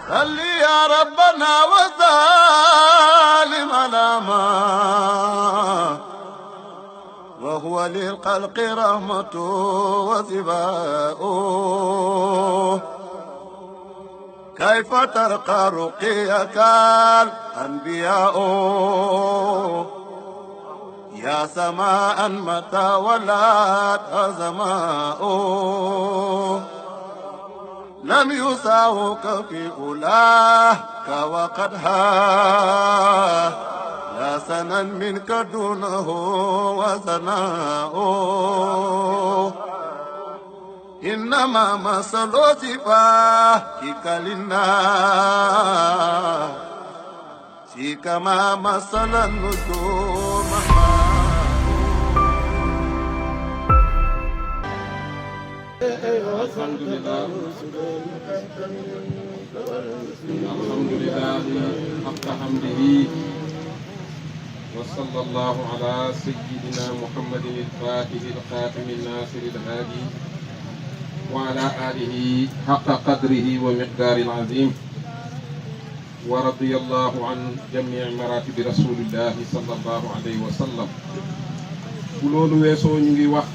صل يا ربنا وسلم على ما وهو للخلق رحمة وسباء كيف ترقى رقيك الأنبياء يا سماء متى ولات سماء لم يساوك في أولاك وقد لا سنا منك دونه وثناء إنما مثل صفاتك للناس كما مثل النجوم الحمد لله حق حمده وصلى الله على سيدنا محمد الفاتح الخاتم الناصر الهادي وعلى آله حق قدره ومقدار العظيم ورضي الله عن جميع مراتب رسول الله صلى الله عليه وسلم loolu weesoo ñu ngi wax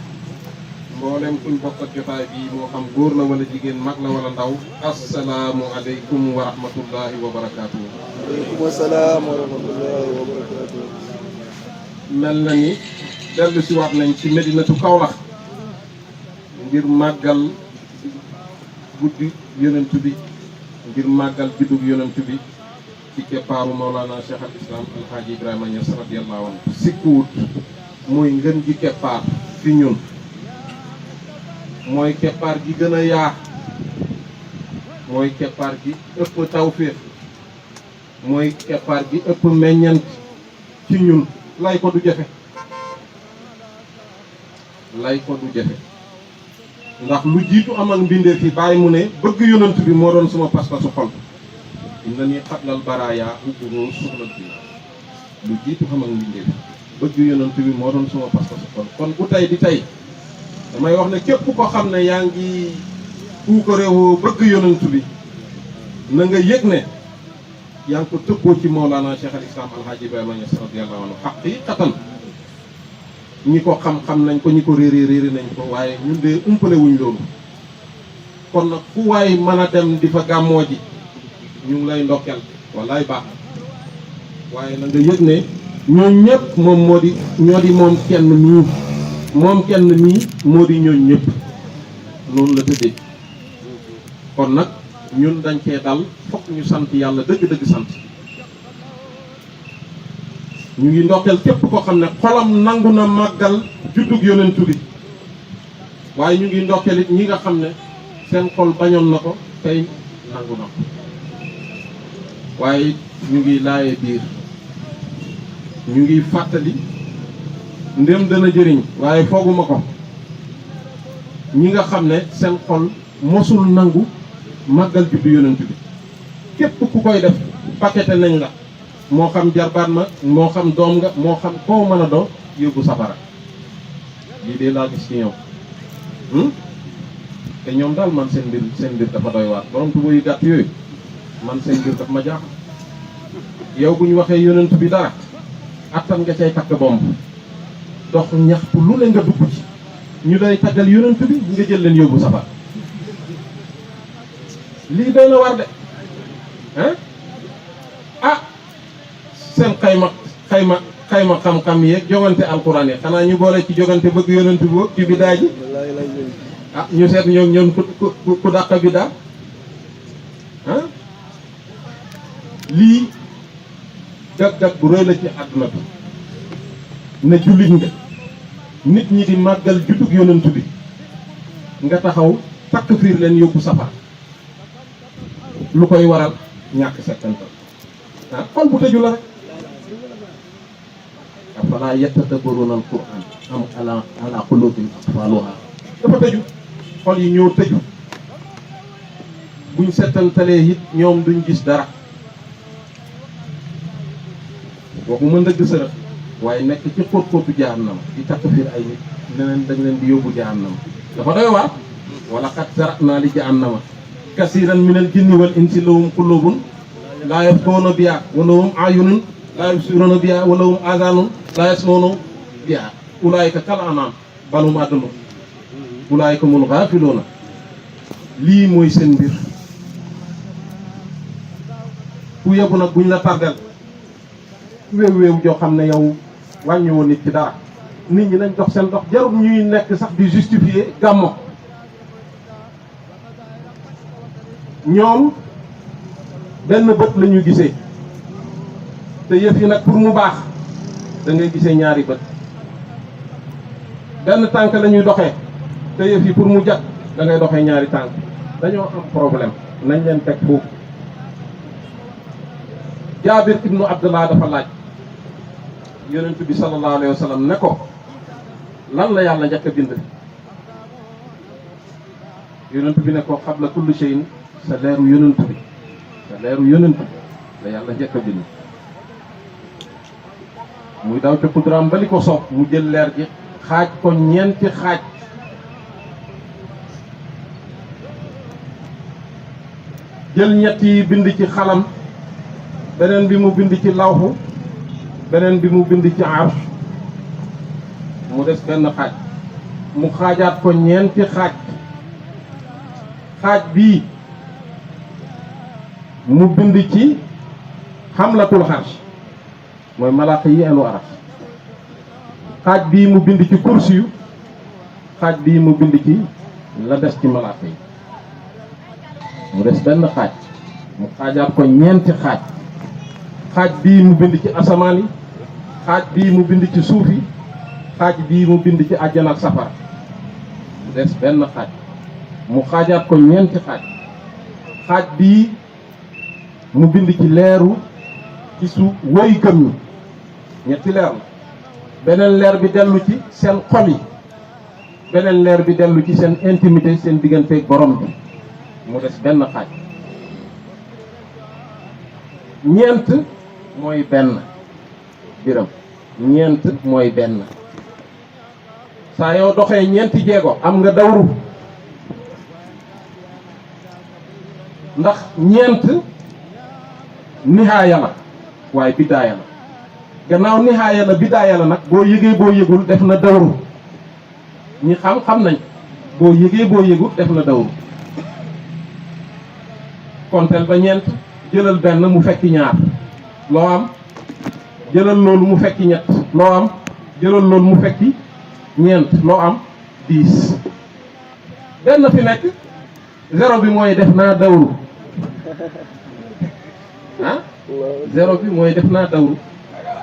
mboolem kuñ bokkat jotaay bi moo xam góor la wala jigéen mag la wala ndaw assalaamu aleykum wa rahmatullahi wa barakaatuhu. waaleykum salaam wa rahmatullahi wa barakaatuhu. mel na ni dellu si waat nañ ci Medinatu Kaolack ngir màggal guddi yonent bi ngir màggal juddug yonent bi ci keppaaru Mawlana Cheikh al Islam Alhaaji Ibrahima Niass radiyallahu anhu sikkuwut mooy ngën gi keppaar fi ñun mooy keppaar gi gën a yaa mooy keppaar gi ëpp tawféex mooy keppaar gi ëpp meññant ci ñun lay ko du jafe ndax lu jiitu amal mbindeef yi bàyyi mu ne bëgg yonent bi moo doon suma pas-pasu xol inna ni xatlal baraaya ubburo suxlat bi lu jiitu amal mbindeef yi bëgg yonent bi moo doon suma pas-pasu xol kon bu tey di tey damay wax ne képp ko xam ne yaa ngi puuka réew bëgg yonent bi na nga yëg ne yaa ngi ko tëbboo ci Mawlana Cheikh al Islam Alhaaji Ibrahima Niass radiyallahu anhu xaqiqatan ñi ko xam-xam nañ ko ñi ko réere nañ ko waaye ñun de umpale wuñ loolu kon nag fu waay mën a dem di fa gàmmoo ji ñu ngi lay ndokkel wallaay baax waaye na nga yëg ne ñooñ ñëpp moom moo di ñoo di moom kenn mii moo di ñooñ ñëpp noonu la tëddee kon nag ñun dañ cee dal fokk ñu sant yàlla dëgg-dëgg sant ñu ngi ndokkeel képp koo xam ne xolam nangu na màggal juddug yonentu bi waaye ñu ngi ndokkeel it ñi nga xam ne seen xol bañoon na ko tey nangu na ko waaye ñu ngi laayee biir ñu ngi fàttali ndem dana jëriñ waaye fooguma ko ñi nga xam ne seen xol mosul nangu màggal juddu yonentu bi képp ku koy def paqueté nañ la moo xam jarbaat ma moo xam doom nga moo xam koo mën a doo yóbbu safara lii dee laa gis ci ñoom te ñoom daal man seen mbir dafa doy waar borom tuba yu gàtt yooyu man seen mbir dafa ma jaaxal yow bu ñu waxee yonent bi dara attan nga cay takk bomb dox ñaxtu lu ne nga dugg ci ñu day taggal yonent bi nga jël leen yóbbu safara lii doy na war de seen xayma xam-xam yeeg jogante alquran yi xanaa ñu boole ci jogante bëgg yonent bi boog ci bidaa ji ñu seet ñoom ku dàq bidaa lii gag-gag bu rëy la ci àdduna bi ne jullit nga nit ñi di màggal juddug yonent bi nga taxaw takk fiir leen yóbbu safar lu koy waral ñàkk settantal xol bu tëju la rek afalaa yattadabbaruuna al-qur'aan am alaa quluubin aqfaaluhaa dafa tëju xol yi ñoo tëju buñ settantalee it ñoom duñ gis dara waxuma ndëgg sërëx waaye nekk ci xóot-xóotu jahannam di takk fiir ay nit neneen dañ leen di yóbbu jahannam dafa doy waar wala qad zara'naa li jahannama kasiran minal jinni wal insi lahum qulubun laa yafqahuuna bihaa wa lahum a'yunun laa yubsiruuna bihaa wa lahum aazaanun laa yasma'uuna bihaa ulaa'ika kal an'aam bal hum adallu ulaa'ika humul ghaafiluuna. lii mooy seen mbir. ku yebu nag buñ la tardel wéew joo xam ne yow wàññiwoon nit ci dara. nit ñi nañ dox seen dox jarul ñuy nekk sax di justifier gàmmo. ñoom benn bët la ñu gisee te yëf yi nag pour mu baax da ngay gisee ñaari bët. benn tànk la ñuy doxee te yëf yi pour mu jag da ngay doxee ñaari tànk. dañoo am problème nañ leen teg foofu. Jaabir ibnu Abdullah dafa laaj yonent bi sallallahu alayhi wa sallam ne ko lan la yàlla njëkk a bind. yonent bi ne ko qabla kulli shay'in sa leeru yonent bi la yàlla njëkk a bind. muy daw ca kudraam ba li ko soob mu jël leer gi xaaj ko ñeenti xaaj. jël ñett yi bind ci xalam, beneen bi mu bind ci lawhu, beneen bi mu bind ci arsh, mu des benn xaaj. mu xaajaat ko ñeenti xaaj. xaaj bii mu bind ci xamlatul xarsh mooy malaaka yi enu arsh. xaaj bii mu bind ci kursiyu. xaaj bii mu bind ci la des ci malaaka yi. mu des benn xaaj. mu xaajaat ko ñeenti xaaj. xaaj bii mu bind ci asamaan yi. xaaj bii mu bind ci suuf yi. xaaj bii mu bind ci àjjana ak safara. mu des benn xaaj. mu xaajaat ko ñeenti xaaj. xaaj bii mu bind ci leeru ci su woy gëm ñi. ñetti leer la. beneen leer bi dellu ci seen xol yi. beneen leer bi dellu ci seen intimité seen digganteeg borom bi. mu des benn xaaj. ñeent mooy benn biram. ñeent mooy benn. saa yoo doxee ñeenti jéego am nga dawru. ndax ñeent nihaaya la waaye bidaaya la. gannaaw nihaaya la bidaaya la nag boo yëgee boo yëgul def na dawru. ñi xam nañ boo yëgee boo yëgul def na dawru. konteel ba ñeent jëlal benn mu fekki ñaar loo am. jëlal loolu mu fekki ñett loo am. jëlal loolu mu fekki ñeent loo am 10. benn fi nekk zéro bi mooy def naa dawru. ah zéro bi mooy def naa dawru.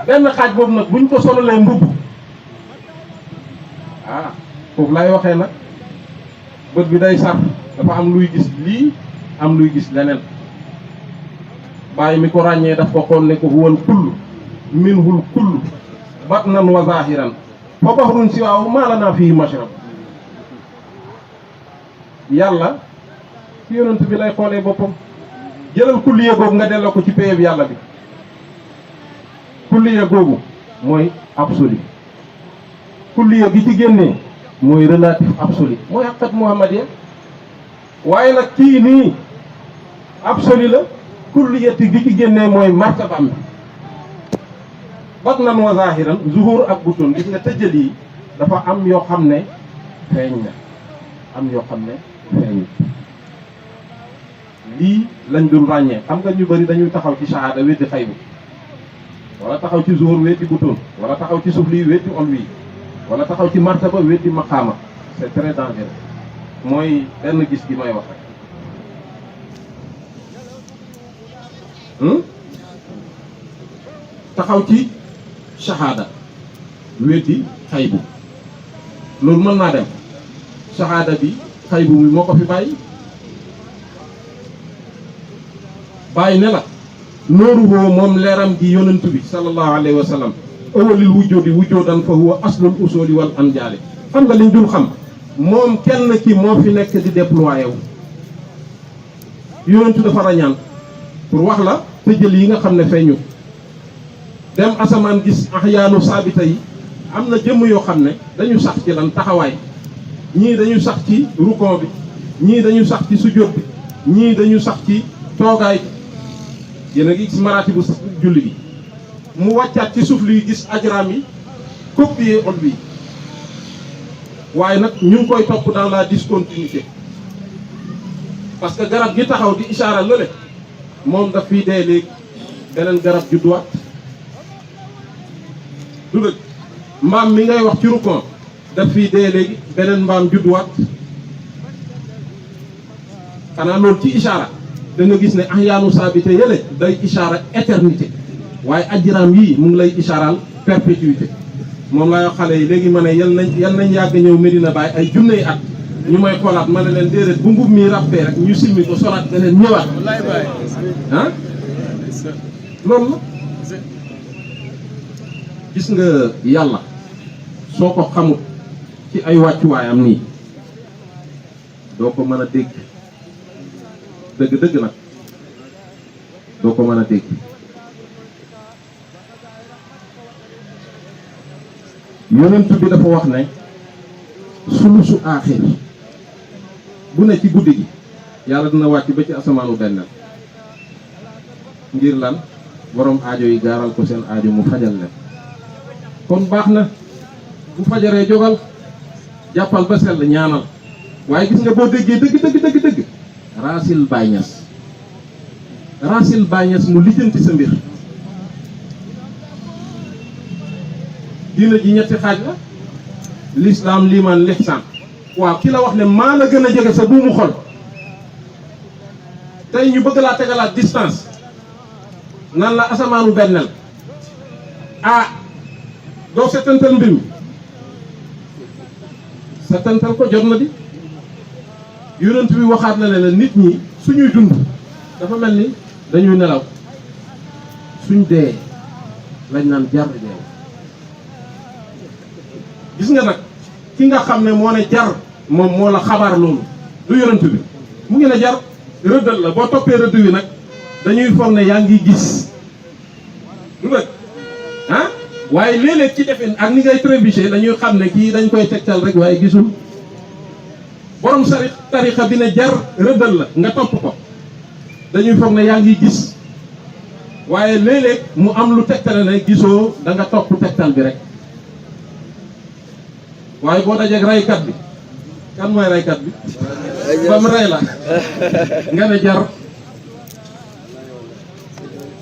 benn xaaj boobu nag buñ ko sololee mbubb foofu lay waxee nag bët bi day sar dafa am luy gis lii am luy gis leneen. bàyyi mi ko ràññee daf ko xool ne ko huwal kullu minhul kullu batnan wa zahiran fa bahrun siwaahu maa lanaa fiihi mashrab. yàlla ci yonent bi lay xoolee boppam. jëlal kulliya googu nga delloo ko ci péyeb yàlla bi. kulliya googu mooy absolu. kulliya gi ci génnee mooy relatif absolu mooy haqiqat muhammadiya. waaye nag kii nii absolu la. kulliyati gi ci génnee mooy martabam bi. batnan wa zahiran zuhur ak butun gis nga tëjal yi dafa am yoo xam ne feeñ na am yoo xam ne feeñ. lii lañ dul ràññee. xam nga ñu bëri dañuy taxaw ci shahada weddi xaybu, wala taxaw ci zuhur weddi butun, wala taxaw ci sufli weddi olwi, wala taxaw ci martaba weddi maqaama. c'est très dangereux. mooy benn gis gi may wax rek. taxaw ci shahada weddi xaybu loolu mën naa dem. shahada bi xaybu mi moo ko fi bàyyi ne la nooru woo moom leeram gi yonent bi sallallahu alayhi wa sallam awalil wujjoodi wujjoodan fa huwa aslul usuli wal anjaali. xam nga liñ dul xam moom kenn ki moo fi nekk di déployé wu. yonent dafa rañaan pour wax la tëjël yi nga xam ne feeñu. dem asamaan gis ahyaanu saabita yi am na jëmm yoo xam ne dañu sax ci lan taxawaay. ñii dañu sax ci rukon bi, ñii dañu sax ci sujjóot bi, ñii dañu sax ci toogaay yéen a ngi gis maraati bu julli bi mu wàccaat ci suuf li gis ajraam yi copier ol bi waaye nag ñu ngi koy topp dans la discontinuité parce que garab gi taxaw di ishaara lële moom daf fiy dee léegi beneen garab judduwaat du dëgg mbaam mi ngay wax ci rukon daf fiy dee léegi beneen mbaam judduwaat xanaa loolu ci ishaara da nga gis ne ahyaanu saabite yële day ishaara éternité waaye ajraam yii mu ngi lay ishaaral perpétuité moom laa wax xale yi léegi ma ne yal nañ yàgg ñëw Medina Baye ay junney at ñu may xoolaat ma ne leen déedéet bu mbub mi ràppee rek ñu simmi ko solaat beneen ñëwaat ah loolu la gis nga yàlla soo ko xamut ci ay wàccuwaayam nii doo ko mën a dégg dëgg-dëgg nag doo ko mën a dégg yonent bi dafa wax ne sulusu aaxir bu ne ci guddi gi yàlla dina wàcc ba ci asamaanu benneel ngir lan borom aajo yi gaaral ko seen aajo mu fajal leen kon baax na bu fajaree jógal jàppal ba sell ñaanal waaye gis nga boo déggee dëgg raasil Baay Ñas mu lijjanti sa mbir diina ji ñetti xaaj la lislaam liimaan lihsaan waaw ki la wax ne maa la gën a jege sa buumu xol tey ñu bëgg laa tegalaat distance nan la asamaanu benneel doo setantal mbir mi setantal ko jot na di yonent bi waxaat na ne nit ñi suñuy dund dafa mel ni dañuy nelaw suñ dee lañ naan jar dee gis nga nag ki nga xam ne moo ne jar moom moo la xabaar loolu du yonent bi mu ngi ne jar rëddal la boo toppee rëdd wi nag dañuy foog ne yaa ngi gis du rek waaye léeg-léeg ci defin ak ni ngay trébuché dañuy xam ne kii dañ koy tegtal rek waaye gisul borom tarixa bi ne jar rëddal la nga topp ko dañuy foog ne yaa ngi gis waaye léeg-léeg mu am lu tegtale ne gisoo da nga topp tegtal bi rek waaye boo dajeeg raykat bi kan mooy raykat bi ba mu rey la nga ne jar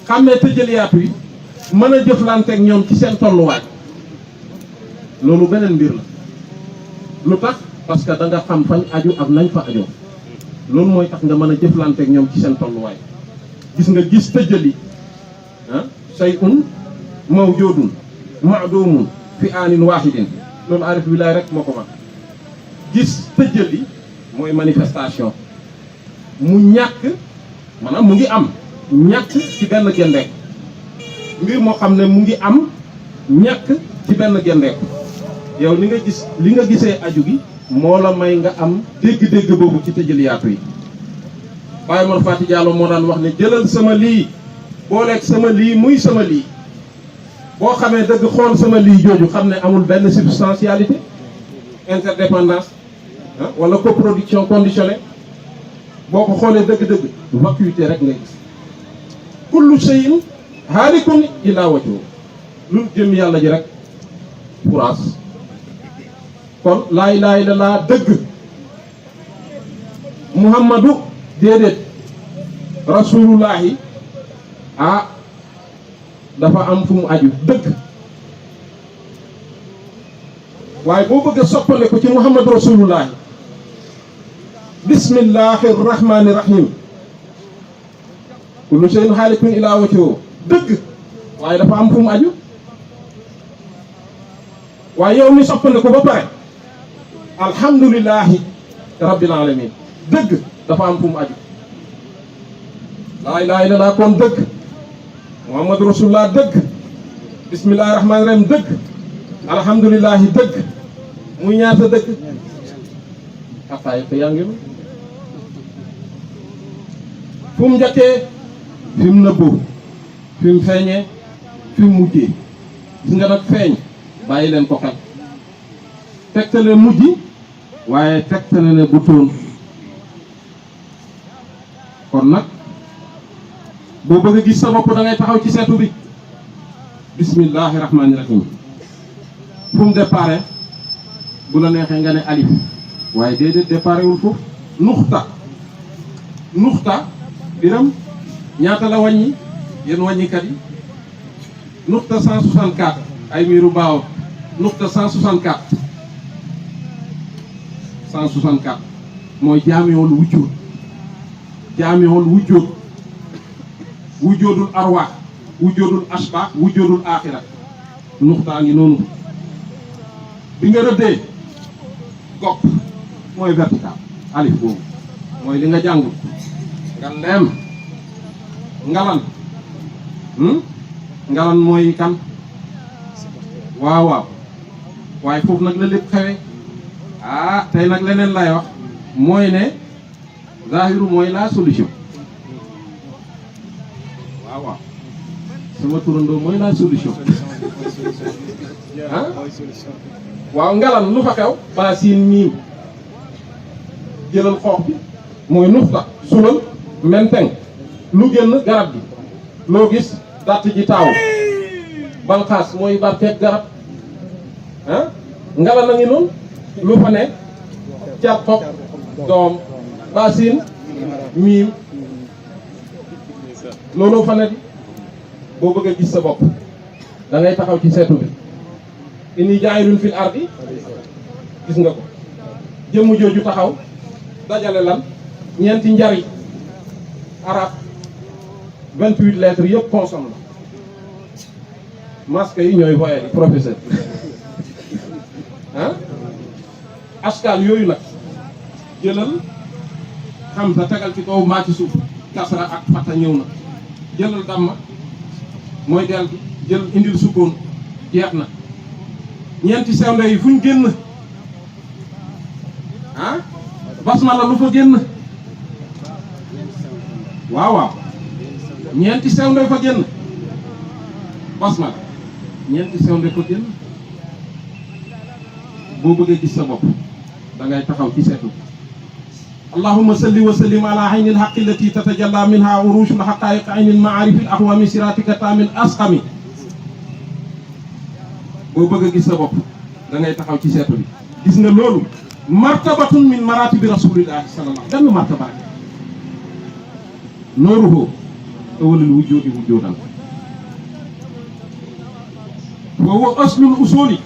xàmmee tëjaliyaatu yi mën a jëflanteeg ñoom ci seen tolluwaay loolu beneen mbir la lu tax parce que da nga xam fañ aju ak nañ fa ajoo loolu mooy tax nga mën a jëflanteeg ñoom ci seen tolluwaay gis nga gis tëjali shay'un mawjudun ma'dumun fi aanin waahidin loolu arif billaay rek moo ko wax gis tëjali mooy manifestation mu ñàkk maanaam mu ngi am ñàkk ci benn gendeek mbir moo xam ne mu ngi am ñàkk ci benn gendeek yow li nga gisee aju gi moo la may nga am dégg-dégg boobu ci tëjaliyaatu yi Baye Mor Fati Diallo moo daan wax ne jëlal sama lii booleeg sama lii muy sama lii boo xamee dëgg xool sama lii jooju xam ne amul benn substantialité interdépendance wala coproduction conditionnée boo ko xoolee dëgg-dëgg vacuité rek nga gis kullu shay'in haalikun illaa wajhahu lu jëm yàlla ji rek furaas kon laa ilaaha illallaah dëgg muhammadu déedéet rasulullahi dafa am fu mu aju dëgg waaye boo bëgg a soppale ko ci muhammadu rasulullahi bismillahi rahmani rahim kullu shay'in haalikun illaa wajhahu dëgg waaye dafa am fu mu aju waaye yow mi soppale ko ba pare alhamdulillahi rabbil alamin dëgg dafa am fu mu aju laa ilaaha illallaah kon dëgg muhammadu rasulullah dëgg bismillahi rahmaani rahim dëgg alhamdulillahi dëgg muy ñaata dëgg xaqaayiq yaa ngi fu mu njëkkee fi mu nëbboo fi mu feeñee fi mu mujjee gis nga nag feeñ bàyyi leen ko xel tegtale mujj waaye tegtale ne bu tóon kon nag boo bëgg a gis sa bopp da ngay taxaw ci seetu bi bismillahi rahmaani rahim fu mu déparé bu la neexee nga ne alif waaye déedéet déparé wul foofu nuxta biram ñaata la wàññi yéen wàññikat yi nuxta 164 ay miiru baaw nuxta 164 mooy jaamiwul wujjoodul arwaax wujjoodul asbaax wujjoodul aaxira nuxtaa ngi noonu bi nga rëddee gopp mooy vertical alif boobu mooy li nga jàngul nga leem ngalan mooy kan waaw waaye foofu nag la lépp xewe tey nag leneen lay wax mooy ne zahiru mooy la solution waaw sama turandoo mooy la solution waaw ngalan lu fa xew ba siin miim jëlal xoox bi mooy nuxta sulal menteng lu génn garab gi loo gis dàtt ji taaw banqaas mooy barkeeg garab ngalan a ngi noonu lu fa ne cat xob doom basin miim looloo fa ne di boo bëgg a gis sa bopp da ngay taxaw ci seetu bi inni jaayilun fil ardi gis nga ko jëmm jooju taxaw dajale lan ñeenti njari arab 28 lettres yëpp consomme la masque yi ñooy voyé di professeur askan yooyu nag jëlal Hamza tegal ci kaw maa ci suuf kasra ak fata ñëw na jëlal damma mooy del gi jël indil sukkoon jeex na ñeenti sewnde yi fu ñu génn basmala lu fa génn waaw ñeenti sewnde fa génn basmala ñeenti sewnde fa génn boo bëggee gis sa bopp da ngay taxaw ci seetu allahumma salli wa sallim ala aynil haqqi allati tatajalla minha urushul haqa'iq aynil ma'arifil ahwami siratika tamil asqami boo bëgg a gis sa bopp da ngay taxaw ci seetu bi gis nga loolu martabatun min maratibi rasulillahi sallallahu benn martaba nooruhu awwalul wujudi wujudan wa huwa aslul usuli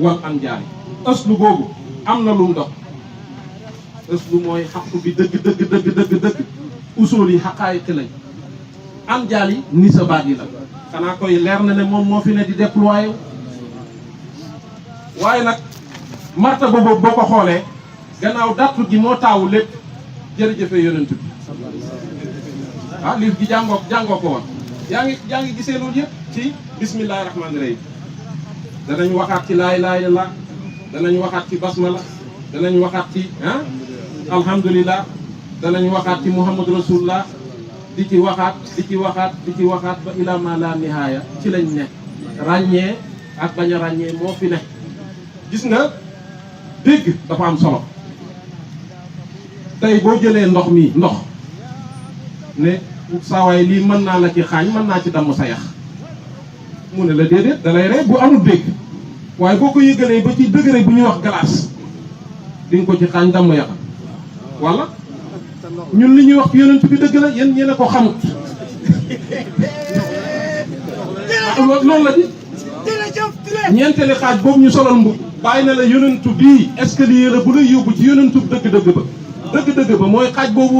wal anjaari aslu boobu am na lu mu dox aslu mooy xaqu bi dëgg usul yi xaqaayiq lañ anjaal yi nisabaat yi la xanaa koy leer na ne moom moo fi ne di déployer waaye nag martaba boobu boo ko xoolee gannaaw dattu gi moo taawu lépp jërëjëfe yonent bi liif gi jàngoo ko woon yaa ngi gisee loolu yëpp ci bismillahi rahmaani rahim danañ waxaat ci laa ilaaha illallaah danañ waxaat ci basmala danañ waxaat ci alhamdulillah danañ waxaat ci muhammad rasulullah di ci waxaat ba ila ma la nihaaya ci lañ ne ràññee ak bañ a ràññee moo fi ne gis nga dégg dafa am solo tey boo jëlee ndox ne saawaay lii mën naa la ci xaañ mën naa ci damm sa yax mu ne la déedéet da lay rey bu amul dégg waaye boo ko yëgalee ba ci degré bu ñuy wax glace di nga ko ci xaañ damm yaxam wala ñun li ñuy wax ci yonent bi dëgg la yéen ñene ko xamut loolu la di ñeenteeli xaaj boobu ñu solal mbub bàyyi na la yonentu bii est-ce que lii la bu lay yóbbu ci yonentu dëgg-dëgg ba mooy xaaj boobu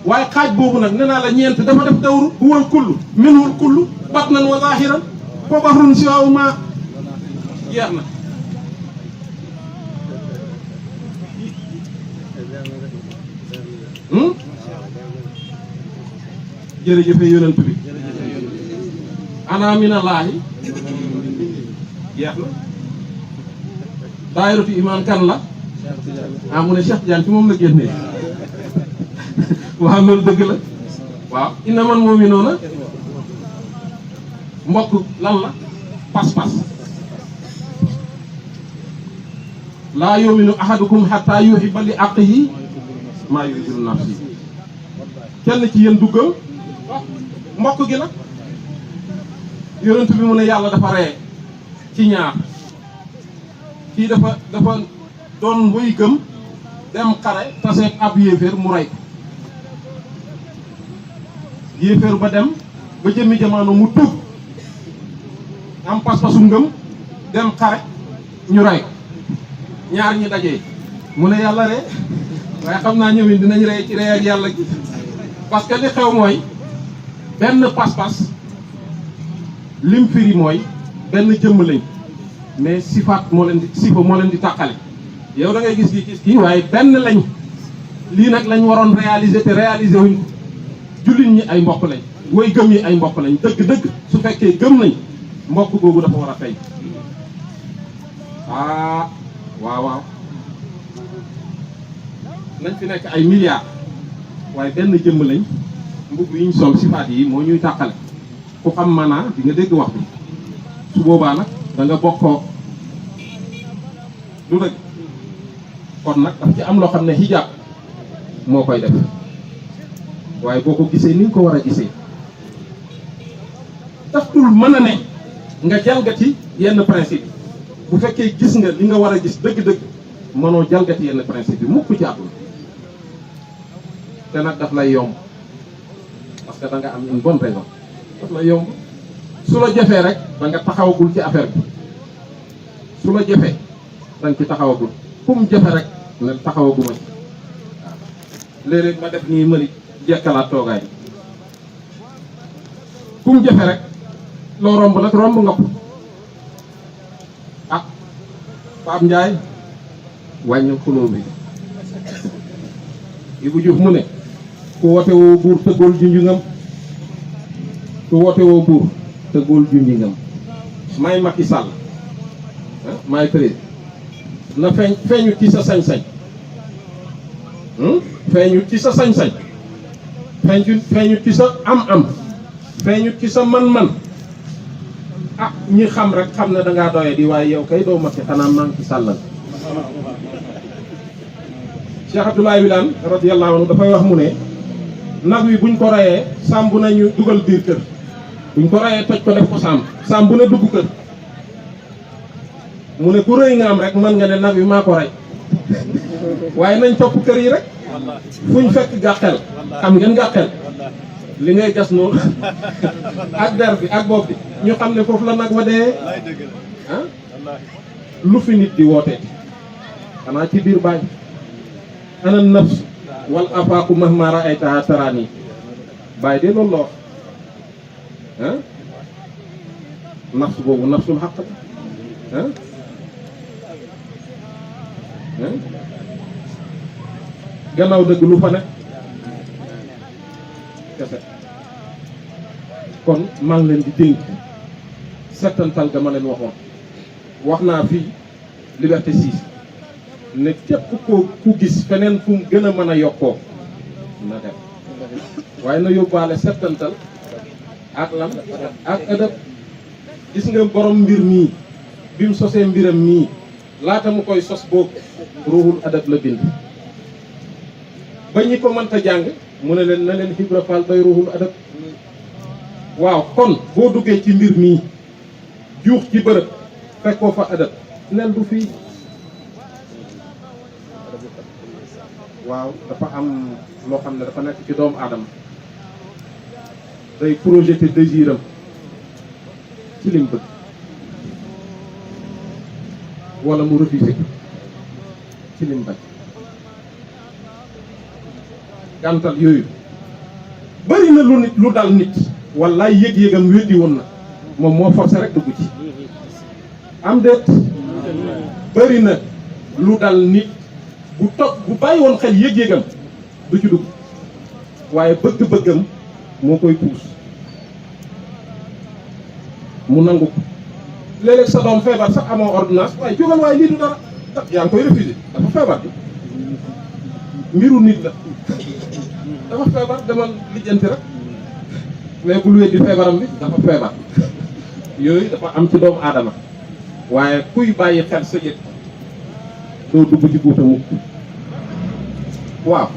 waaye xaaj boobu nag nee naa la ñeent dafa def dawru huwal kullu minhul kullu batnan wa zahiran fa bahrun siwaahu ma jeex na jërëjëfe yonent bi ana minallaahi jeex na daayiratu imaan kan la mu ne Cheikh Tidiane ci moom la génnee waaw loolu dëgg la waaw innamal mu'minuuna mbokk lan la pas-pas laa yu'minu ahadukum hatta yuhibba li axiihi maa yuhibbu li nafsihi kenn ci yéen duggal mbokk gi nag yonent bi mu ne yàlla dafa ree ci ñaar kii dafa doon woy gëm dem xare taseeg ab yéeféer mu rey ko yéeféer ba dem ba jëmmi jamono mu tuub am pas-pasu ngëm dem xare ñu rey ko ñaar ñi dajee mu ne yàlla ree waaye xam naa ñëwin dinañ rey ci rey ak yàlla gi parce que li xew mooy benn pas-pas lim firi mooy benn jëmm lañ mais sifaat moo leen di tàqale yow da ngay gis kii waaye benn lañ lii nag lañ waroon réaliser te réaliser wuñ ko jullit ñi ay mbokk lañ woy gëm yi ay mbokk lañ dëgg-dëgg su fekkee gëm nañ mbokk googu dafa war a fay waaw nañ fi nekk ay milliards waaye benn jëmm lañ mbubb yi ñu sol sifaat yi moo ñuy tàqale ku xam maanaa di nga dégg wax bi su boobaa nag da nga bokkoo du dëgg kon nag daf ci am loo xam ne hijab moo koy def waaye boo ko gisee ni nga ko war a gisee daftul mën a ne nga jalgati yenn principe yi bu fekkee gis nga li nga war a gis dëgg-dëgg mënoo jalgati yenn principe yi mukk ci àdduna te nag daf lay yomb parce que da nga am une bonne raison daf lay yomb su la jafee rek da nga taxawagul ci affaire bi su la jafee da nga ci taxawagul kum jafe rek ne taxawaguma ci waaw léeg-léeg ma def nii mëri jekkalaat toogaay bi kum jafe rek loo romb nag romb nga ko ah Pape Ndiaye wàññi xuloo bi Ibou Diouf mu ne ku woote woo buur tëggool junjungam ku woote woo buur tëggool junjungam may Macky Sall may président na feeñu ci sa sañ-sañ feeñu ci sa sañ-sañ feeñu ci sa am-am feeñu ci sa man-man ah ñi xam rek xam ne dangaa doye di waaye yow kay doo Macky xanaa maa ngi ci sàllal Cheikh Abdoulaye Wilane radiyallahu anhu dafay wax mu ne nag wi buñ ko reyee saam bu nañu dugal biir kër buñ ko reyee toj ko def ko saam bu ne dugg kër mu ne ku rëy nga am rek mën nga ne nag wi maa ko rey waaye nañ topp kër yi rek fuñ fekk gàqel xam ngeen gàqel li ngay gas noonu ak der bi ak bopp bi ñu xam ne foofu la nag wa dee ah lu fi nit di wootee xanaa ci biir bàyyi ana nafs wal afaaku mahma ra'aytaha tarani bàyyi de loolu la wax ah nafs boobu nafsul xaq ah gannaaw dëgg lu fa ne kese kon maa ngi leen di dénk settantal ga ma leen waxoon wax naa fii Liberté 6 ne képp ku gis feneen fu mu gën a mën a yokkoo na dem waaye na yóbbaale settantal ak lan ak ëdëb gis nga borom mbir mii bi mu sosee mbiram mii laata mu koy sos boobu ruuxul adab la bind ba ñi ko mënta jàng mu ne leen na leen Ibra Fall bay ruuxul adab waaw kon boo duggee ci mbir mii juux ci bërëb fekkoo fa adab nel du fii waaw dafa am loo xam ne dafa nekk ci doomu aadama day projeté désiram ci lim bëgg wala mu refusé ko ci lim bañ gàntal yooyu bari na lu dal nit wallaay yëg-yëgam weddi woon na moom moo forcé rek dugg ci am déet bari na lu dal nit bu bàyyi woon xel yëg-yëgam du ci dugg waaye bëgg-bëggam moo koy puus mu nangu ko léeg-léeg sa doom feebar sax amoo ordonnance waaye jógal waaye lii du dara yaa ngi koy refusé dafa feebar bi mbiru nit la dafa feebar demal lijjanti rek mais bul weddi feebaram bi dafa feebar yooyu dafa am ci doomu aadama waaye kuy bàyyi xel sa yëg doo dugg ci guuta mukk waaw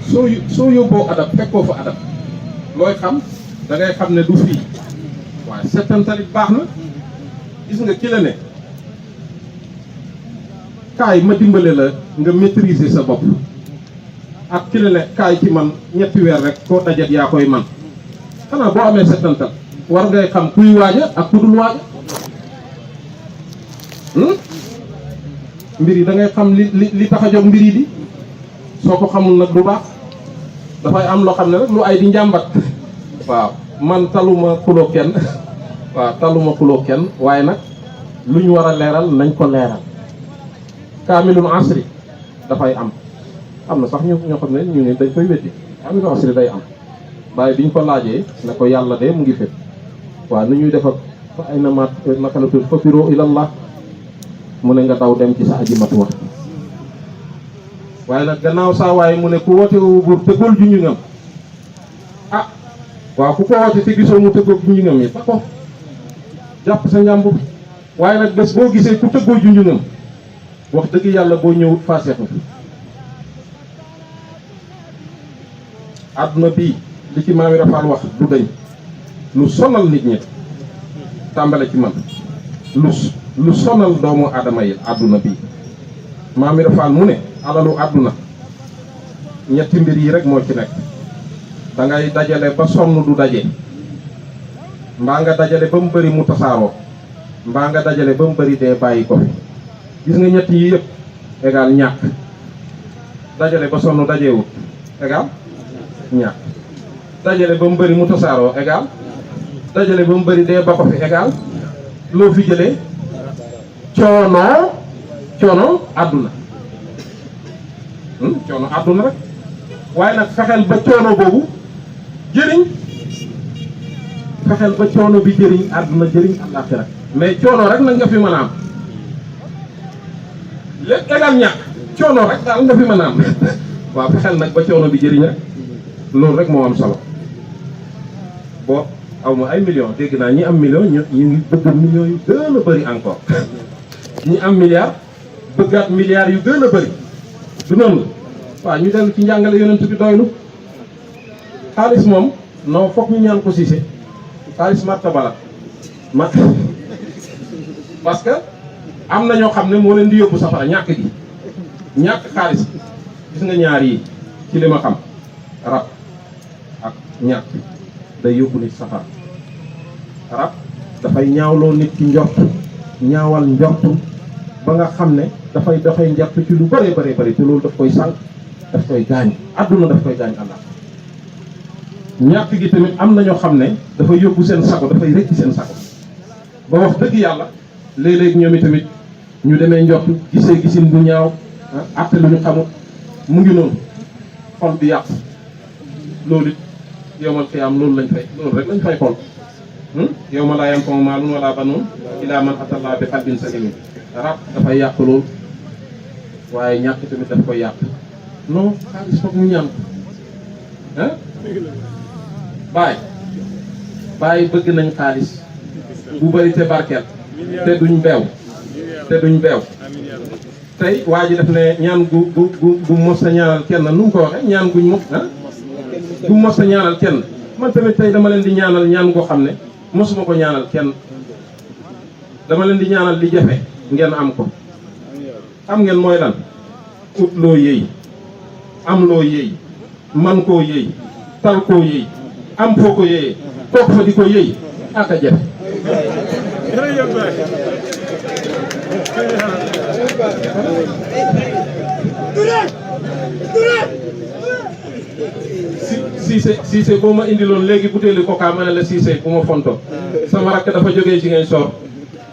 soo yóbboo adab fekkoo fa adab looy xam da ngay xam ne du fii waaye settantalit baax na. gis nga ki la ne kaay ma dimbale la nga maîtriser sa bopp ak ki la ne kaay ci man ñetti weer rek koo dajet yaa koy man xanaa boo amee settantal war ngay xam kuy waaja ak ku dul waaja. mbir yi da ngay xam li tax a jóg mbir yi di soo ko xamul nag du baax dafay am loo xam ne rek lu ay di njàmbat. waaw man taluma xuloo kenn waaw taluma xuloo kenn waaye nag lu ñu war a leeral nañ ko leeral. kaamilul asri dafay am na sax ñoo xam ne ñu ne dañ koy weddi kaamilul asri day am waaye biñ ko laajee ne ko yàlla de mu ngi fépp waaw nu ñuy def ak fa ay na mat naka la tudd fafiroo ilallah mu ne nga daw dem ci sa aji matuwa waaye nag gannaaw saa waaye mu ne ku woote wu buur tëggool ju ñu ngam ah waaw ku ko woote te gisoo mu tëggool ju ñu ngam yi ba ko jàpp sa njàmbur waaye nag bés boo gisee ku tëggoo ju ñu ngam wax dëgg yàlla boo ñëwut faaseex na àdduna bii li ci Maam Ibra Fall wax du dañ lu sonal nit ñi tàmbale ci man lu sonal doomu aadama yi àdduna bii Maam Ibra Fall mu ne alalu àdduna ñetti mbir yi rek moo ci nekk da ngay dajale ba sonn du daje mbaa nga dajale ba mu bëri mu tasaaroo mbaa nga dajale ba mu bëri dee bàyyi ko fi gis nga ñett yi yëpp égal ñàkk dajale ba sonn dajewut égal ñàkk dajale ba mu bëri mu tasaaroo égal dajale ba mu bëri dee ba ko fi égal loo fi jëlee coono àdduna coono àdduna rek waaye nag fexeel ba coono boobu jëriñ fexeel ba coono bi jëriñ àdduna jëriñ àllaaxira mais coono rek nag nga fi mën a am lépp égal ñàkk coono rek daal nga fi mën a am waaw fexeel nag ba coono bi jëriñ rek loolu rek moo am solo boo aw ma ay millions dégg naa ñi am million ñu ngi bëgg millions yu gën a bëri encore ñi am milliard bëggaat milliards yu gën a bëri du noonu waaw ñu dellu ci njàngale yonent bi doylu xaalis moom non foog ñu ñaan ko Cissé xaalis martaba la parce que am na ñoo xam ne moo leen di yóbbu safara ñàkk gi ñàkk xaalis gis nga ñaar yi ci li ma xam rab ak ñàkk day yóbbu nit safara rab dafay ñaawloo nit ki njort ñaawal njort ba nga xam ne dafay njort ci lu bëree bëri te loolu daf koy sànq daf koy gaañ àdduna daf koy gaañ àlla ñàkk gi tamit am na ñoo xam ne dafay yóbbu seen sago dafay rëcc seen sago ba wax dëgg yàlla léeg-léeg ñoom i tamit ñu demee njort gisee gisin bu ñaaw atte lu ñu xamut mu ngi noonu xol bi yàq loolu it yowmal qiyaam loolu rek lañ fay xool yawma laa yanfa'u maalun wala banuun illaa man ataa Allaaha bi qalbin saliim rab dafay yàq loolu waaye ñàkk tamit daf koy yàq non xaalis foog ñu ñaan ah bàyyi bëgg nañ xaalis bu bëri te barkeel te duñ beew tey waa ji def ne ñaan gu mos a ñaanal kenn nu mu ko waxee ñaan guñ mos gu mos a ñaanal kenn man tamit tey dama leen di ñaanal ñaan goo xam ne mosuma ko ñaanal kenn dama leen di ñaanal li jafe ngeen am ko xam ngeen mooy lan ut loo yëy am loo yëy man koo yëy tal koo yëy am foo ko yëyee toog fa di ko yëy ak a jafe Cissé boo ma indiloon léegi butéeli Coca ma ne la Cissé bu ma fonto sama rakk dafa jógee ci ngay soor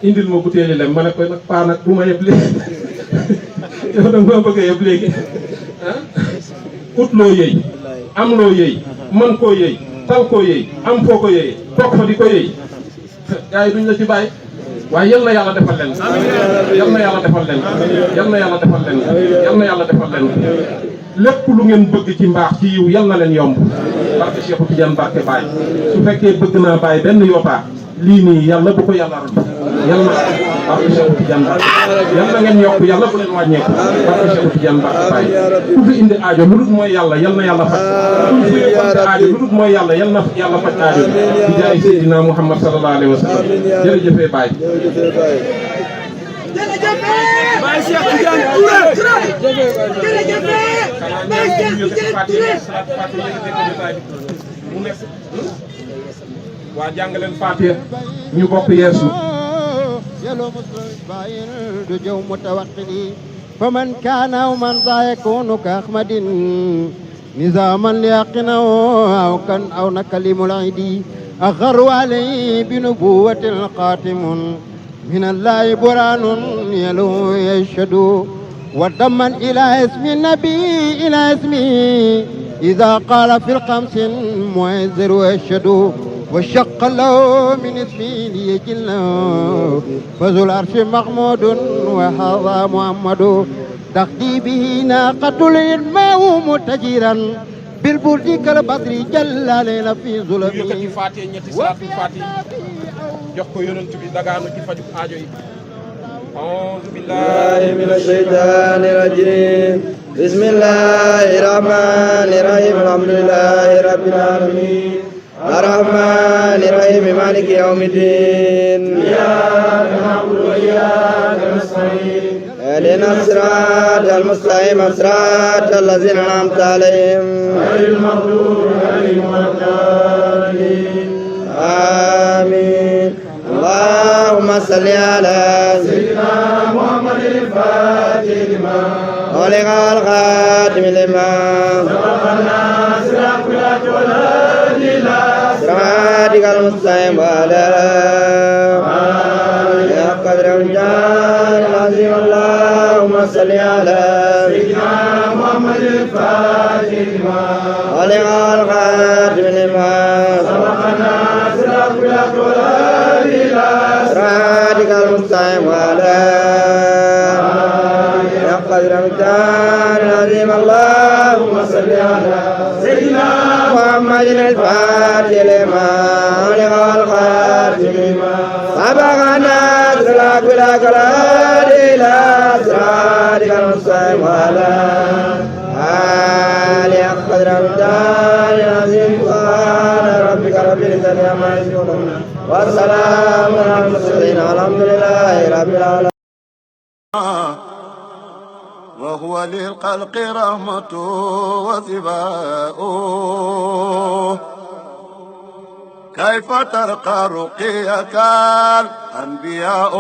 indil ma butéeli lem ma ne koy nag paa nag bu ma yëpp léegi yow da nga bëgg a yëpp léegi ut loo yëy am loo yëy man koo yëy tal koo yëy am foo ko yëyee toog fa di ko yëy gars yi duñ la ci bàyyi waaye yal na yàlla defal leen yal na yàlla defal leen yal na yàlla defal leen yal na yàlla defal leen lépp lu ngeen bëgg ci mbaax ci yiw yal na leen yomb barke Cheikh Tidiane barke Baye su fekkee bëgg naa Baye benn yotaa lii nii yàlla bu ko yàlla ron yal na barke Cheikh Tidiane Mbacke yal na ngeen yokk yàlla bu leen wàññeeku barke Cheikh Tidiane Mbacke Baye ku fi indi aajo lu dul mooy yàlla yal na yàlla faj ku fi yóbbante aajo lu dul mooy yàlla yal na yàlla faj aajo di jaay Seydina Muhammad sallallahu alayhi wa sallam jërëjëfee Baye. Baye Cheikh Tidiane Touré jërëjëf Baye Cheikh Tidiane Touré waa jàngaleen Faatiha ñu bokk yeesu يلوم الصباين دجو متوقدي فمن كان ومن ذا يكون كأحمد نظاما ليقنه أو كان أو نكلم العيدي أخر عليه بنبوة القاتم من الله برهان يلو يشهد ودما إلى اسم النبي إلى اسمه إذا قال في الخمس معذر ويشهد وشق له من اسمه ليجله فذو العرش محمود وهذا محمد تخدي به ناقة الماء متجرا بالبرد كالبدر جل ليل في ظلمه yëkkati Faatiha ñetti salaatul Faatiha jox ko yonent bi dagaanu ci faju aajo yi a'uuzu billahi من الشيطان الرجيم بسم الله الرحمن الرحيم الحمد لله رب العالمين الرحمن الرحيم مالك يوم الدين إياك نعبد وإياك نستعين اهدنا الصراط المستقيم صراط الذين أنعمت عليهم غير المغضوب عليهم ولا الضالين آمين اللهم صل على سيدنا محمد الفاتح لما ولغ الخاتم لما سبق الناس الأقبلات والهادي إلى صراطك المستقيم وعلى آله قدر الجلال العظيم اللهم صل على سيدنا محمد الفاتح لما ولغ الخاتم لما سبق الناس الأقبلات والهادي إلى صراطك المستقيم وعلى قدر الدار العظيم اللهم صل على سيدنا محمد الفاتح لما أغلق الخاتم لما سبق الناس الأقبلات والهادي إلى صراطك المستقيم وعلى آله قدر الدار العظيم سبحان ربك رب العزة عما يصفون والسلام على المرسلين والحمد لله رب العالمين. وهو للخلق رحمة وثباء كيف ترقى رقيك الأنبياء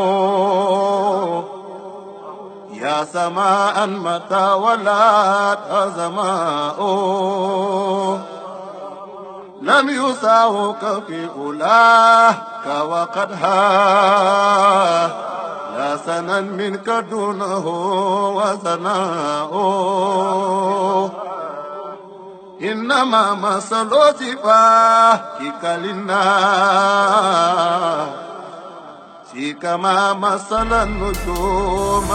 يا سماء متى ولات أزماء لم يساوك في أولاك وقد لا سنا منك دونه وثناء إنما مثل صفاتك للناس كما مثل النجوم